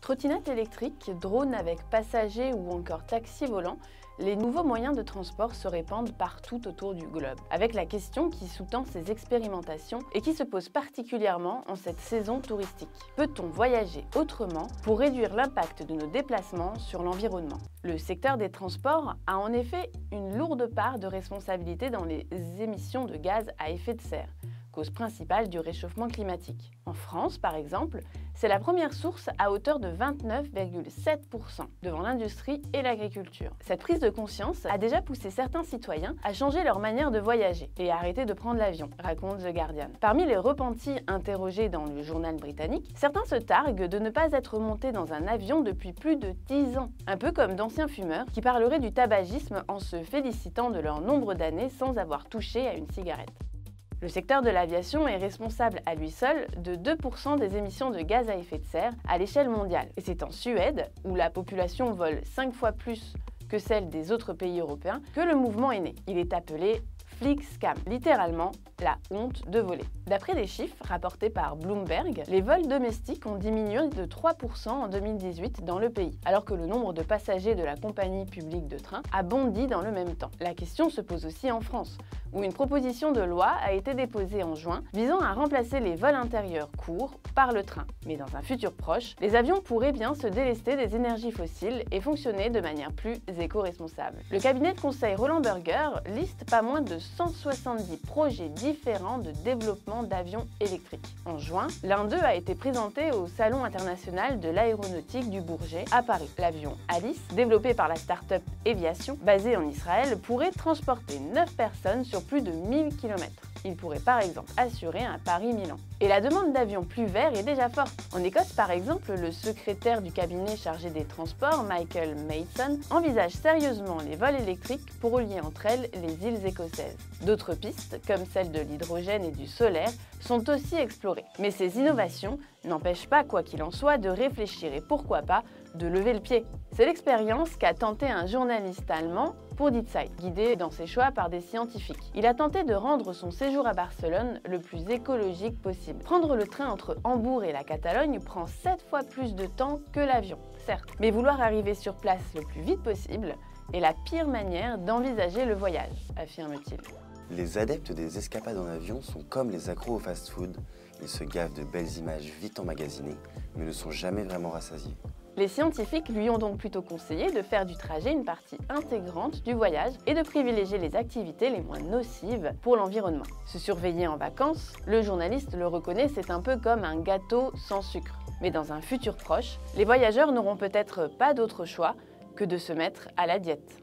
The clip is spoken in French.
Trottinettes électriques, drones avec passagers ou encore taxis volants, les nouveaux moyens de transport se répandent partout autour du globe, avec la question qui sous-tend ces expérimentations et qui se pose particulièrement en cette saison touristique. Peut-on voyager autrement pour réduire l'impact de nos déplacements sur l'environnement? Le secteur des transports a en effet une lourde part de responsabilité dans les émissions de gaz à effet de serre, cause principale du réchauffement climatique. En France, par exemple, c'est la première source à hauteur de 29,7% devant l'industrie et l'agriculture. Cette prise de conscience a déjà poussé certains citoyens à changer leur manière de voyager et à arrêter de prendre l'avion, raconte The Guardian. Parmi les repentis interrogés dans le journal britannique, certains se targuent de ne pas être montés dans un avion depuis plus de 10 ans, un peu comme d'anciens fumeurs qui parleraient du tabagisme en se félicitant de leur nombre d'années sans avoir touché à une cigarette. Le secteur de l'aviation est responsable à lui seul de 2% des émissions de gaz à effet de serre à l'échelle mondiale. Et c'est en Suède, où la population vole 5 fois plus que celle des autres pays européens, que le mouvement est né. Il est appelé Flygskam, littéralement la honte de voler. D'après des chiffres rapportés par Bloomberg, les vols domestiques ont diminué de 3% en 2018 dans le pays, alors que le nombre de passagers de la compagnie publique de train a bondi dans le même temps. La question se pose aussi en France, où une proposition de loi a été déposée en juin visant à remplacer les vols intérieurs courts par le train. Mais dans un futur proche, les avions pourraient bien se délester des énergies fossiles et fonctionner de manière plus éco-responsable. Le cabinet de conseil Roland Berger liste pas moins de 170 projets différents de développement d'avions électriques. En juin, l'un d'eux a été présenté au Salon international de l'aéronautique du Bourget à Paris. L'avion Alice, développé par la start-up Eviation, basée en Israël, pourrait transporter 9 personnes sur plus de 1000 km. Il pourrait par exemple assurer un Paris-Milan. Et la demande d'avions plus verts est déjà forte. En Écosse par exemple, le secrétaire du cabinet chargé des transports, Michael Mason, envisage sérieusement les vols électriques pour relier entre elles les îles écossaises. D'autres pistes, comme celle de l'hydrogène et du solaire, sont aussi explorées. Mais ces innovations n'empêchent pas, quoi qu'il en soit, de réfléchir et pourquoi pas de lever le pied. C'est l'expérience qu'a tenté un journaliste allemand pour Die Zeit, guidé dans ses choix par des scientifiques. Il a tenté de rendre son séjour à Barcelone le plus écologique possible. Prendre le train entre Hambourg et la Catalogne prend 7 fois plus de temps que l'avion, certes. Mais vouloir arriver sur place le plus vite possible est la pire manière d'envisager le voyage, affirme-t-il. Les adeptes des escapades en avion sont comme les accros au fast-food. Ils se gavent de belles images vite emmagasinées, mais ne sont jamais vraiment rassasiés. Les scientifiques lui ont donc plutôt conseillé de faire du trajet une partie intégrante du voyage et de privilégier les activités les moins nocives pour l'environnement. Se surveiller en vacances, le journaliste le reconnaît, c'est un peu comme un gâteau sans sucre. Mais dans un futur proche, les voyageurs n'auront peut-être pas d'autre choix que de se mettre à la diète.